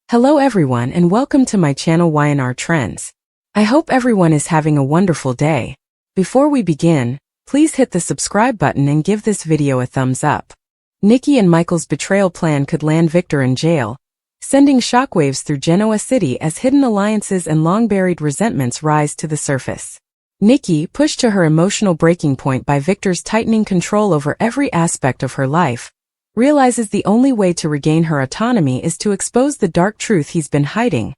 Hello everyone and welcome to my channel WARRANT Trends. I hope everyone is having a wonderful day. Before we begin, please hit the subscribe button and give this video a thumbs up. Nikki and Michael's betrayal plan could land Victor in jail, sending shockwaves through Genoa City as hidden alliances and long-buried resentments rise to the surface. Nikki, pushed to her emotional breaking point by Victor's tightening control over every aspect of her life, realizes the only way to regain her autonomy is to expose the dark truth he's been hiding.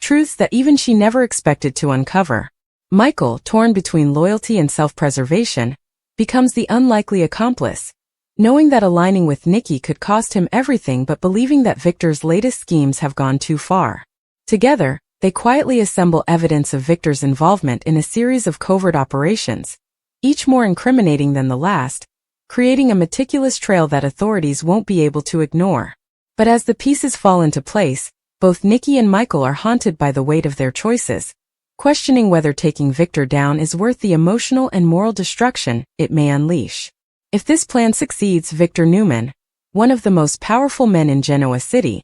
Truths that even she never expected to uncover. Michael, torn between loyalty and self-preservation, becomes the unlikely accomplice, knowing that aligning with Nikki could cost him everything but believing that Victor's latest schemes have gone too far. Together, they quietly assemble evidence of Victor's involvement in a series of covert operations, each more incriminating than the last, creating a meticulous trail that authorities won't be able to ignore. But as the pieces fall into place, both Nikki and Michael are haunted by the weight of their choices, questioning whether taking Victor down is worth the emotional and moral destruction it may unleash. If this plan succeeds, Victor Newman, one of the most powerful men in Genoa City,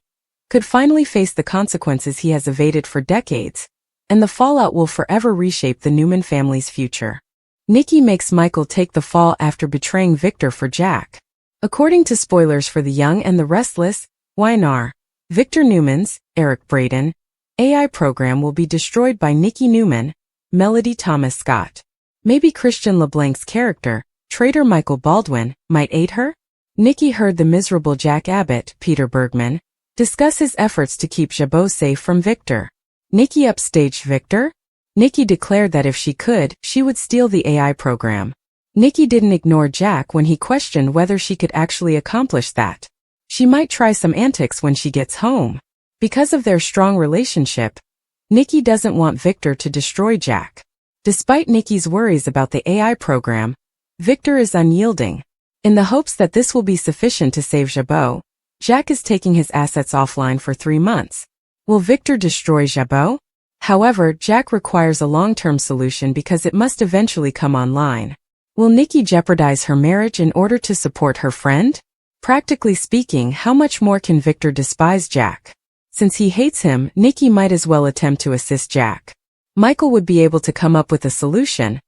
could finally face the consequences he has evaded for decades, and the fallout will forever reshape the Newman family's future. Nikki makes Michael take the fall after betraying Victor for Jack. According to spoilers for The Young and the Restless, WARRANT, Victor Newman's, Eric Braeden, AI program will be destroyed by Nikki Newman, Melody Thomas Scott. Maybe Christian LeBlanc's character, traitor Michael Baldwin, might aid her? Nikki heard the miserable Jack Abbott, Peter Bergman, discuss his efforts to keep Jabot safe from Victor. Nikki upstaged Victor? Nikki declared that if she could, she would steal the AI program. Nikki didn't ignore Jack when he questioned whether she could actually accomplish that. She might try some antics when she gets home. Because of their strong relationship, Nikki doesn't want Victor to destroy Jack. Despite Nikki's worries about the AI program, Victor is unyielding. In the hopes that this will be sufficient to save Jabot, Jack is taking his assets offline for 3 months. Will Victor destroy Jabot? However, Jack requires a long-term solution because it must eventually come online. Will Nikki jeopardize her marriage in order to support her friend? Practically speaking, how much more can Victor despise Jack? Since he hates him, Nikki might as well attempt to assist Jack. Michael would be able to come up with a solution,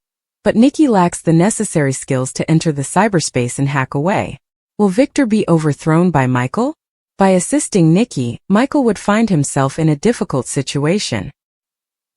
but Nikki lacks the necessary skills to enter the cyberspace and hack away. Will Victor be overthrown by Michael? By assisting Nikki, Michael would find himself in a difficult situation.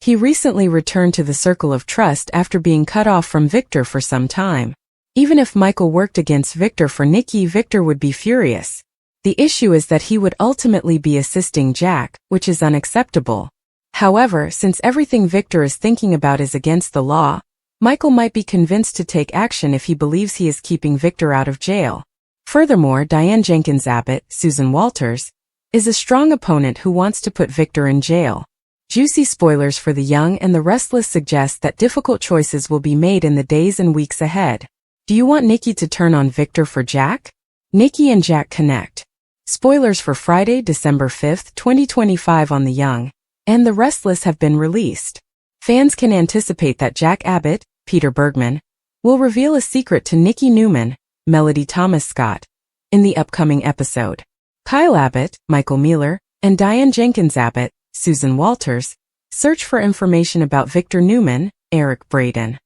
He recently returned to the circle of trust after being cut off from Victor for some time. Even if Michael worked against Victor for Nikki, Victor would be furious. The issue is that he would ultimately be assisting Jack, which is unacceptable. However, since everything Victor is thinking about is against the law, Michael might be convinced to take action if he believes he is keeping Victor out of jail. Furthermore, Diane Jenkins Abbott, Susan Walters, is a strong opponent who wants to put Victor in jail. Juicy spoilers for The Young and the Restless suggest that difficult choices will be made in the days and weeks ahead. Do you want Nikki to turn on Victor for Jack? Nikki and Jack connect. Spoilers for Friday, December 5, 2025 on The Young and the Restless have been released. Fans can anticipate that Jack Abbott, Peter Bergman, will reveal a secret to Nikki Newman, Melody Thomas Scott, in the upcoming episode. Kyle Abbott, Michael Mealer, and Diane Jenkins Abbott, Susan Walters, search for information about Victor Newman, Eric Braeden.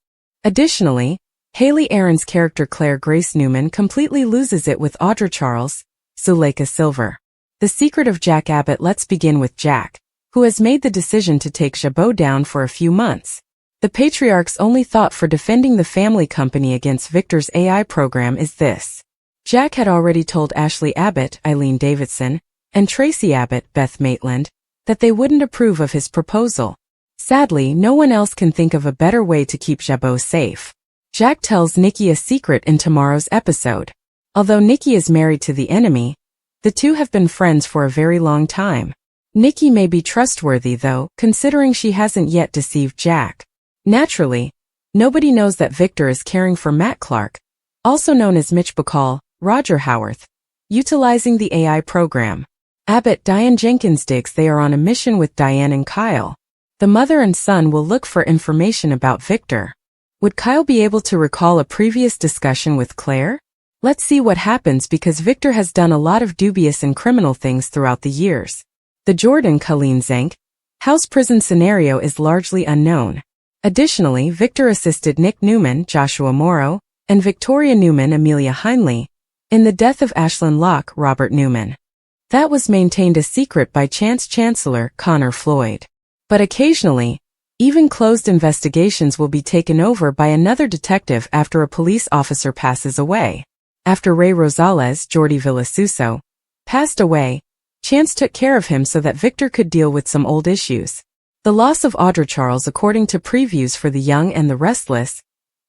Additionally, Haley Aaron's character Claire Grace Newman completely loses it with Audra Charles, Zuleika Silver. The secret of Jack Abbott. Let's begin with Jack, who has made the decision to take Jabot down for a few months. The patriarch's only thought for defending the family company against Victor's AI program is this. Jack had already told Ashley Abbott, Eileen Davidson, and Tracy Abbott, Beth Maitland, that they wouldn't approve of his proposal. Sadly, no one else can think of a better way to keep Jabot safe. Jack tells Nikki a secret in tomorrow's episode. Although Nikki is married to the enemy, the two have been friends for a very long time. Nikki may be trustworthy though, considering she hasn't yet deceived Jack. Naturally, nobody knows that Victor is caring for Matt Clark, also known as Mitch Bacall, Roger Howarth, utilizing the AI program. Abbott Diane Jenkins digs they are on a mission with Diane and Kyle. The mother and son will look for information about Victor. Would Kyle be able to recall a previous discussion with Claire? Let's see what happens because Victor has done a lot of dubious and criminal things throughout the years. The Jordan-Colleen-Zank house prison scenario is largely unknown. Additionally, Victor assisted Nick Newman, Joshua Morrow, and Victoria Newman, Amelia Heinley, in the death of Ashlyn Locke, Robert Newman. That was maintained a secret by Chance Chancellor Connor Floyd. But occasionally, even closed investigations will be taken over by another detective after a police officer passes away. After Ray Rosales, Jordi Villasuso, passed away, Chance took care of him so that Victor could deal with some old issues. The loss of Audra Charles. According to previews for The Young and the Restless,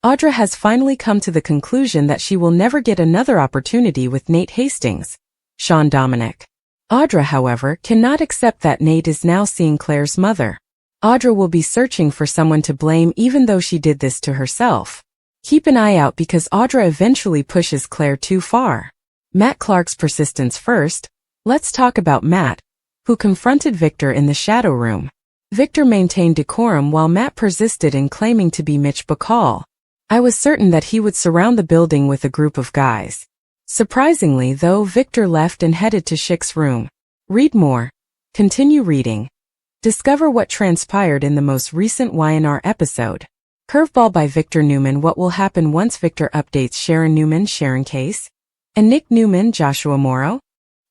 Audra has finally come to the conclusion that she will never get another opportunity with Nate Hastings, Sean Dominic. Audra, however, cannot accept that Nate is now seeing Claire's mother. Audra will be searching for someone to blame even though she did this to herself. Keep an eye out because Audra eventually pushes Claire too far. Matt Clark's persistence first. Let's talk about Matt, who confronted Victor in the shadow room. Victor maintained decorum while Matt persisted in claiming to be Mitch Bacall. I was certain that he would surround the building with a group of guys. Surprisingly, though, Victor left and headed to Schick's room. Read more. Continue reading. Discover what transpired in the most recent YNR episode. Curveball by Victor Newman. What will happen once Victor updates Sharon Newman, Sharon Case, and Nick Newman, Joshua Morrow?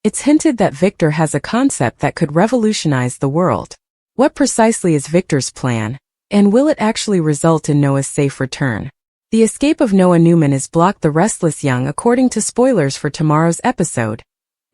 It's hinted that Victor has a concept that could revolutionize the world. What precisely is Victor's plan, and will it actually result in Noah's safe return? The escape of Noah Newman is blocked. The restless young. According to spoilers for tomorrow's episode,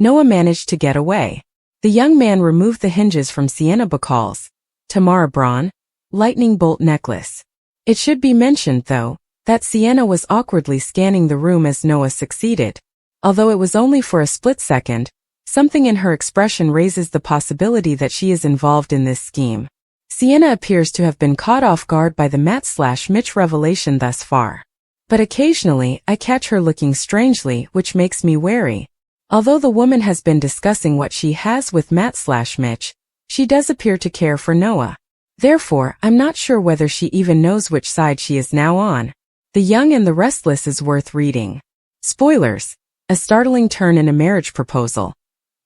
Noah managed to get away. The young man removed the hinges from Sienna Bacall's, Tamara Braun, lightning bolt necklace. It should be mentioned, though, that Sienna was awkwardly scanning the room as Noah succeeded. Although it was only for a split second, something in her expression raises the possibility that she is involved in this scheme. Sienna appears to have been caught off guard by the Matt/Mitch revelation thus far. But occasionally, I catch her looking strangely, which makes me wary. Although the woman has been discussing what she has with Matt/Mitch, she does appear to care for Noah. Therefore, I'm not sure whether she even knows which side she is now on. The Young and the Restless is worth reading. Spoilers. A startling turn in a marriage proposal.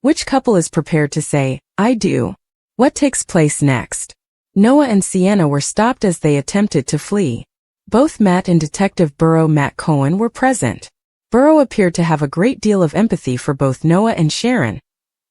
Which couple is prepared to say, I do? What takes place next? Noah and Sienna were stopped as they attempted to flee. Both Matt and Detective Burrow Matt Cohen were present. Burrow appeared to have a great deal of empathy for both Noah and Sharon,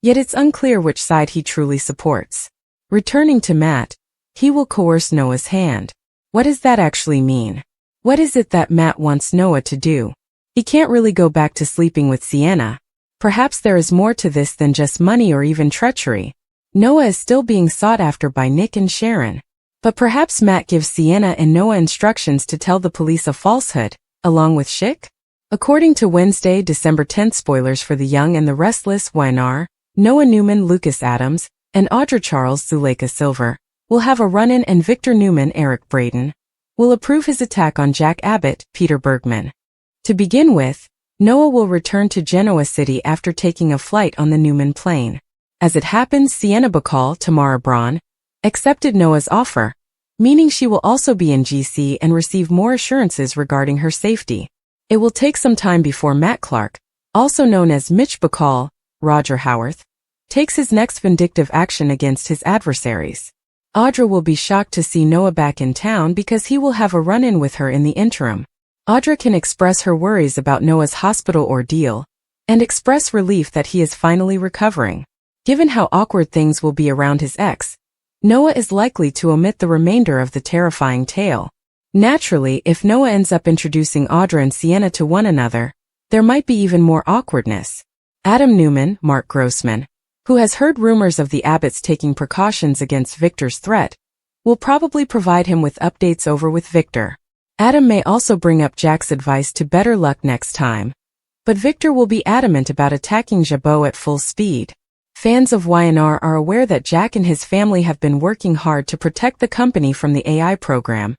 yet it's unclear which side he truly supports. Returning to Matt, he will coerce Noah's hand. What does that actually mean? What is it that Matt wants Noah to do? He can't really go back to sleeping with Sienna. Perhaps there is more to this than just money or even treachery. Noah is still being sought after by Nick and Sharon. But perhaps Matt gives Sienna and Noah instructions to tell the police a falsehood, along with Schick? According to Wednesday, December 10th spoilers for The Young and the Restless YNR, Noah Newman, Lucas Adams, and Audra Charles, Zuleika Silver, will have a run-in, and Victor Newman, Eric Braden, will approve his attack on Jack Abbott, Peter Bergman. To begin with, Noah will return to Genoa City after taking a flight on the Newman plane. As it happens, Sienna Bacall, Tamara Braun, accepted Noah's offer, meaning she will also be in GC and receive more assurances regarding her safety. It will take some time before Matt Clark, also known as Mitch Bacall, Roger Howarth, takes his next vindictive action against his adversaries. Audra will be shocked to see Noah back in town because he will have a run-in with her in the interim. Audra can express her worries about Noah's hospital ordeal and express relief that he is finally recovering. Given how awkward things will be around his ex, Noah is likely to omit the remainder of the terrifying tale. Naturally, if Noah ends up introducing Audra and Sienna to one another, there might be even more awkwardness. Adam Newman, Mark Grossman, who has heard rumors of the Abbotts taking precautions against Victor's threat, will probably provide him with updates over with Victor. Adam may also bring up Jack's advice to better luck next time, but Victor will be adamant about attacking Jabot at full speed. Fans of YNR are aware that Jack and his family have been working hard to protect the company from the AI program,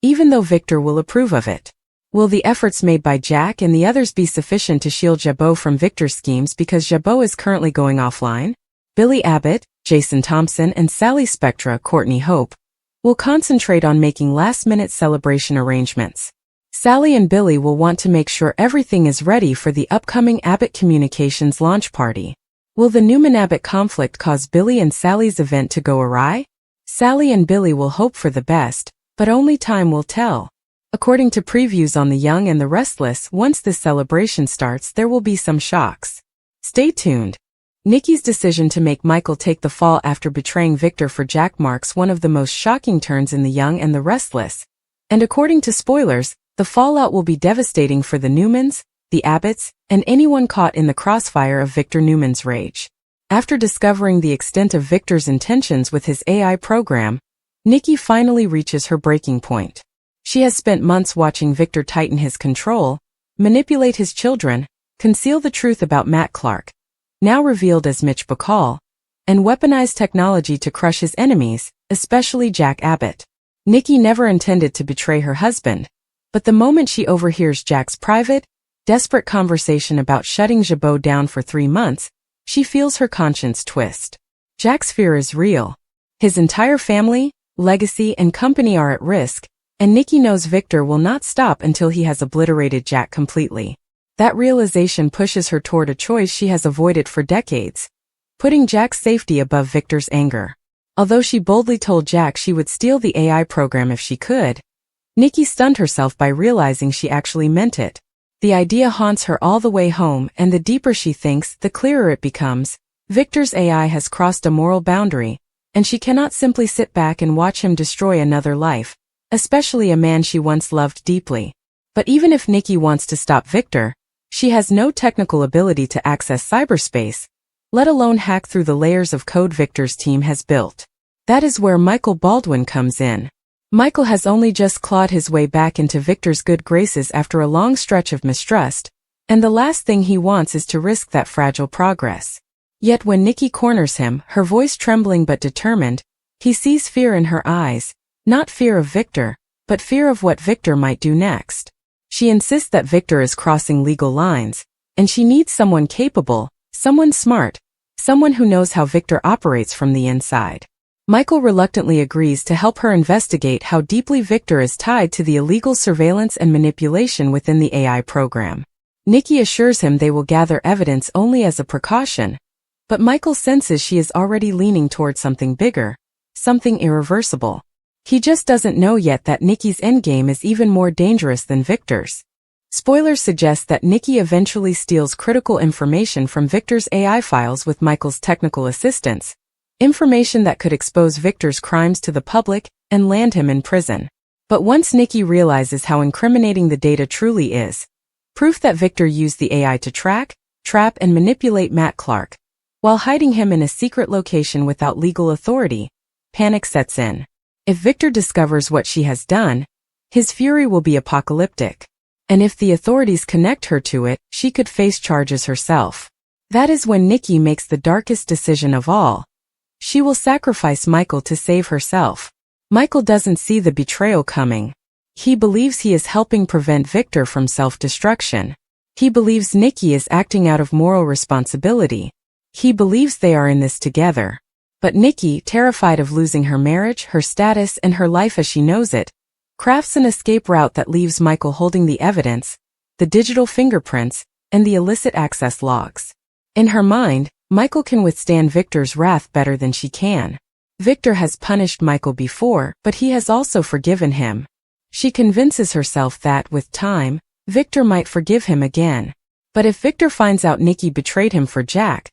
even though Victor will approve of it. Will the efforts made by Jack and the others be sufficient to shield Jabot from Victor's schemes because Jabot is currently going offline? Billy Abbott, Jason Thompson, and Sally Spectra, Courtney Hope, will concentrate on making last-minute celebration arrangements. Sally and Billy will want to make sure everything is ready for the upcoming Abbott Communications launch party. Will the Newman-Abbott conflict cause Billy and Sally's event to go awry? Sally and Billy will hope for the best, but only time will tell. According to previews on The Young and the Restless, once this celebration starts, there will be some shocks. Stay tuned. Nikki's decision to make Michael take the fall after betraying Victor for Jack marks one of the most shocking turns in The Young and the Restless. And according to spoilers, the fallout will be devastating for the Newmans, the Abbotts, and anyone caught in the crossfire of Victor Newman's rage. After discovering the extent of Victor's intentions with his AI program, Nikki finally reaches her breaking point. She has spent months watching Victor tighten his control, manipulate his children, conceal the truth about Matt Clark, now revealed as Mitch Bacall, and weaponize technology to crush his enemies, especially Jack Abbott. Nikki never intended to betray her husband, but the moment she overhears Jack's private, desperate conversation about shutting Jabot down for 3 months, she feels her conscience twist. Jack's fear is real. His entire family, legacy, and company are at risk, and Nikki knows Victor will not stop until he has obliterated Jack completely. That realization pushes her toward a choice she has avoided for decades, putting Jack's safety above Victor's anger. Although she boldly told Jack she would steal the AI program if she could, Nikki stunned herself by realizing she actually meant it. The idea haunts her all the way home, and the deeper she thinks, the clearer it becomes. Victor's AI has crossed a moral boundary, and she cannot simply sit back and watch him destroy another life, especially a man she once loved deeply. But even if Nikki wants to stop Victor, she has no technical ability to access cyberspace, let alone hack through the layers of code Victor's team has built. That is where Michael Baldwin comes in. Michael has only just clawed his way back into Victor's good graces after a long stretch of mistrust, and the last thing he wants is to risk that fragile progress. Yet when Nikki corners him, her voice trembling but determined, he sees fear in her eyes, not fear of Victor, but fear of what Victor might do next. She insists that Victor is crossing legal lines, and she needs someone capable, someone smart, someone who knows how Victor operates from the inside. Michael reluctantly agrees to help her investigate how deeply Victor is tied to the illegal surveillance and manipulation within the AI program. Nikki assures him they will gather evidence only as a precaution, but Michael senses she is already leaning toward something bigger, something irreversible. He just doesn't know yet that Nikki's endgame is even more dangerous than Victor's. Spoilers suggest that Nikki eventually steals critical information from Victor's AI files with Michael's technical assistance, information that could expose Victor's crimes to the public and land him in prison. But once Nikki realizes how incriminating the data truly is, proof that Victor used the AI to track, trap, and manipulate Matt Clark, while hiding him in a secret location without legal authority, panic sets in. If Victor discovers what she has done, his fury will be apocalyptic. And if the authorities connect her to it, she could face charges herself. That is when Nikki makes the darkest decision of all. She will sacrifice Michael to save herself. Michael doesn't see the betrayal coming. He believes he is helping prevent Victor from self-destruction. He believes Nikki is acting out of moral responsibility. He believes they are in this together. But Nikki, terrified of losing her marriage, her status, and her life as she knows it, crafts an escape route that leaves Michael holding the evidence, the digital fingerprints, and the illicit access logs. In her mind, Michael can withstand Victor's wrath better than she can. Victor has punished Michael before, but he has also forgiven him. She convinces herself that, with time, Victor might forgive him again. But if Victor finds out Nikki betrayed him for Jack,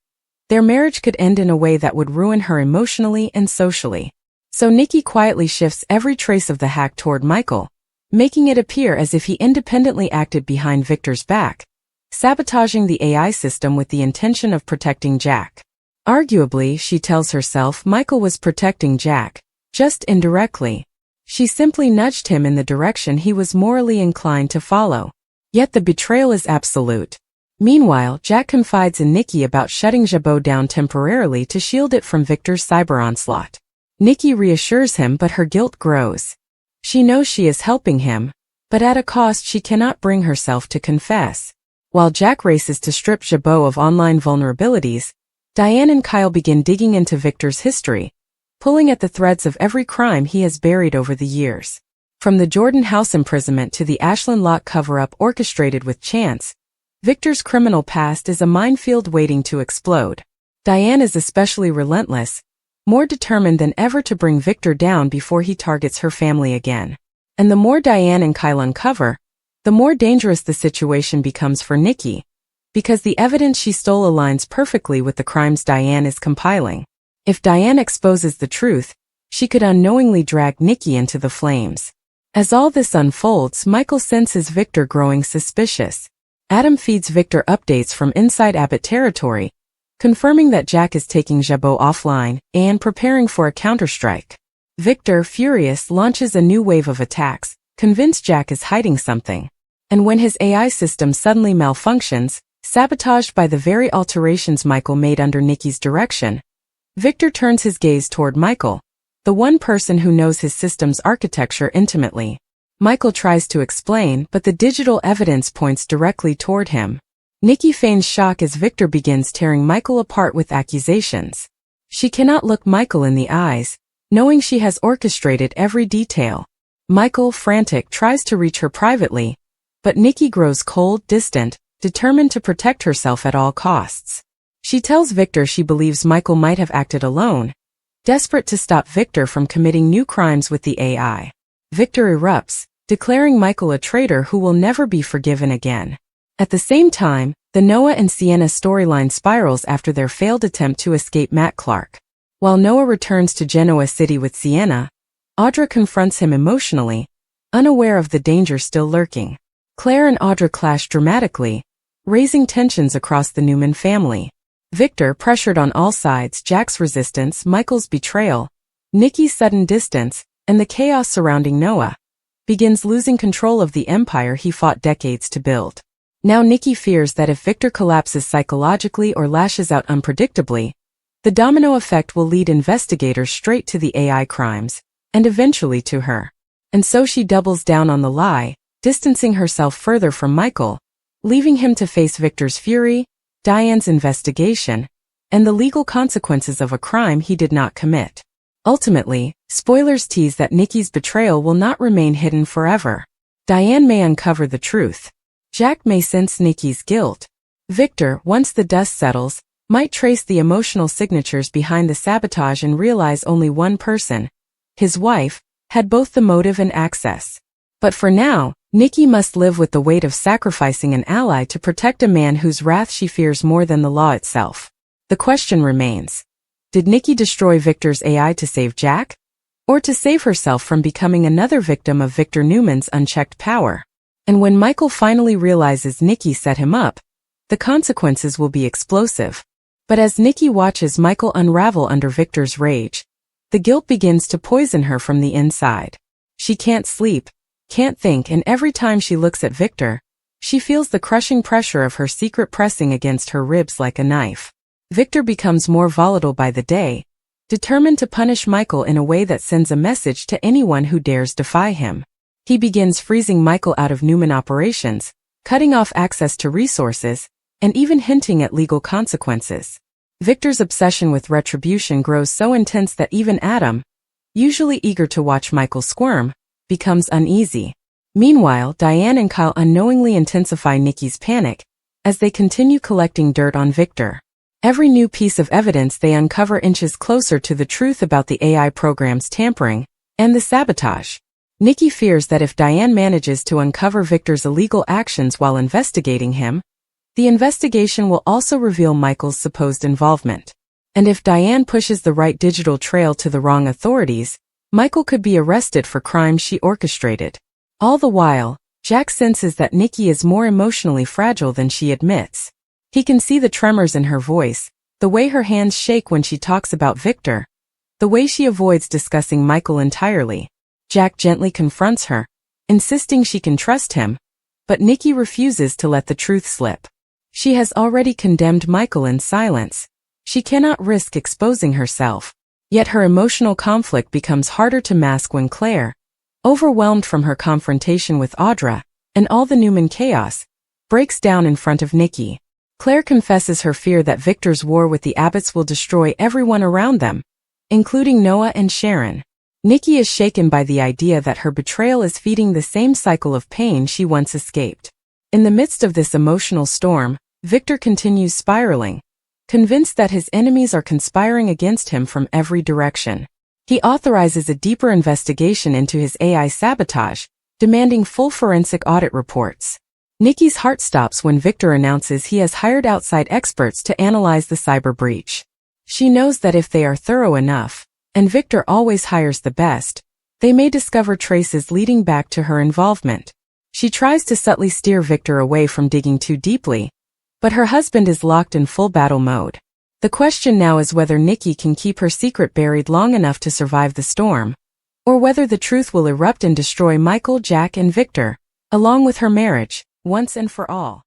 their marriage could end in a way that would ruin her emotionally and socially. So Nikki quietly shifts every trace of the hack toward Michael, making it appear as if he independently acted behind Victor's back, sabotaging the AI system with the intention of protecting Jack. Arguably, she tells herself, Michael was protecting Jack, just indirectly. She simply nudged him in the direction he was morally inclined to follow. Yet the betrayal is absolute. Meanwhile, Jack confides in Nikki about shutting Jabot down temporarily to shield it from Victor's cyber onslaught. Nikki reassures him, but her guilt grows. She knows she is helping him, but at a cost she cannot bring herself to confess. While Jack races to strip Jabot of online vulnerabilities, Diane and Kyle begin digging into Victor's history, pulling at the threads of every crime he has buried over the years. From the Jordan House imprisonment to the Ashland Locke cover-up orchestrated with Chance, Victor's criminal past is a minefield waiting to explode. Diane is especially relentless, more determined than ever to bring Victor down before he targets her family again. And the more Diane and Kyle uncover, the more dangerous the situation becomes for Nikki, because the evidence she stole aligns perfectly with the crimes Diane is compiling. If Diane exposes the truth, she could unknowingly drag Nikki into the flames. As all this unfolds, Michael senses Victor growing suspicious. Adam feeds Victor updates from inside Abbott territory, confirming that Jack is taking Jabot offline and preparing for a counterstrike. Victor, furious, launches a new wave of attacks, convinced Jack is hiding something. And when his AI system suddenly malfunctions, sabotaged by the very alterations Michael made under Nikki's direction, Victor turns his gaze toward Michael, the one person who knows his system's architecture intimately. Michael tries to explain, but the digital evidence points directly toward him. Nikki feigns shock as Victor begins tearing Michael apart with accusations. She cannot look Michael in the eyes, knowing she has orchestrated every detail. Michael, frantic, tries to reach her privately, but Nikki grows cold, distant, determined to protect herself at all costs. She tells Victor she believes Michael might have acted alone, desperate to stop Victor from committing new crimes with the AI. Victor erupts, declaring Michael a traitor who will never be forgiven again. At the same time, the Noah and Sienna storyline spirals after their failed attempt to escape Matt Clark. While Noah returns to Genoa City with Sienna, Audra confronts him emotionally, unaware of the danger still lurking. Claire and Audra clash dramatically, raising tensions across the Newman family. Victor, pressured on all sides, Jack's resistance, Michael's betrayal, Nikki's sudden distance, and the chaos surrounding Noah, begins losing control of the empire he fought decades to build. Now Nikki fears that if Victor collapses psychologically or lashes out unpredictably, the domino effect will lead investigators straight to the AI crimes, and eventually to her. And so she doubles down on the lie, distancing herself further from Michael, leaving him to face Victor's fury, Diane's investigation, and the legal consequences of a crime he did not commit. Ultimately, spoilers tease that Nikki's betrayal will not remain hidden forever. Diane may uncover the truth. Jack may sense Nikki's guilt. Victor, once the dust settles, might trace the emotional signatures behind the sabotage and realize only one person, his wife, had both the motive and access. But for now, Nikki must live with the weight of sacrificing an ally to protect a man whose wrath she fears more than the law itself. The question remains: did Nikki destroy Victor's AI to save Jack? Or to save herself from becoming another victim of Victor Newman's unchecked power? And when Michael finally realizes Nikki set him up, the consequences will be explosive. But as Nikki watches Michael unravel under Victor's rage, the guilt begins to poison her from the inside. She can't sleep, can't think, and every time she looks at Victor, she feels the crushing pressure of her secret pressing against her ribs like a knife. Victor becomes more volatile by the day, determined to punish Michael in a way that sends a message to anyone who dares defy him. He begins freezing Michael out of Newman operations, cutting off access to resources, and even hinting at legal consequences. Victor's obsession with retribution grows so intense that even Adam, usually eager to watch Michael squirm, becomes uneasy. Meanwhile, Diane and Kyle unknowingly intensify Nikki's panic as they continue collecting dirt on Victor. Every new piece of evidence they uncover inches closer to the truth about the AI program's tampering and the sabotage. Nikki fears that if Diane manages to uncover Victor's illegal actions while investigating him, the investigation will also reveal Michael's supposed involvement. And if Diane pushes the right digital trail to the wrong authorities, Michael could be arrested for crimes she orchestrated. All the while, Jack senses that Nikki is more emotionally fragile than she admits. He can see the tremors in her voice, the way her hands shake when she talks about Victor, the way she avoids discussing Michael entirely. Jack gently confronts her, insisting she can trust him, but Nikki refuses to let the truth slip. She has already condemned Michael in silence. She cannot risk exposing herself. Yet her emotional conflict becomes harder to mask when Claire, overwhelmed from her confrontation with Audra and all the Newman chaos, breaks down in front of Nikki. Claire confesses her fear that Victor's war with the Abbotts will destroy everyone around them, including Noah and Sharon. Nikki is shaken by the idea that her betrayal is feeding the same cycle of pain she once escaped. In the midst of this emotional storm, Victor continues spiraling, Convinced that his enemies are conspiring against him from every direction, he authorizes a deeper investigation into his AI sabotage, demanding full forensic audit reports. Nikki's heart stops when Victor announces he has hired outside experts to analyze the cyber breach. She knows that if they are thorough enough, and Victor always hires the best, they may discover traces leading back to her involvement. She tries to subtly steer Victor away from digging too deeply, but her husband is locked in full battle mode. The question now is whether Nikki can keep her secret buried long enough to survive the storm, or whether the truth will erupt and destroy Michael, Jack, and Victor, along with her marriage, once and for all.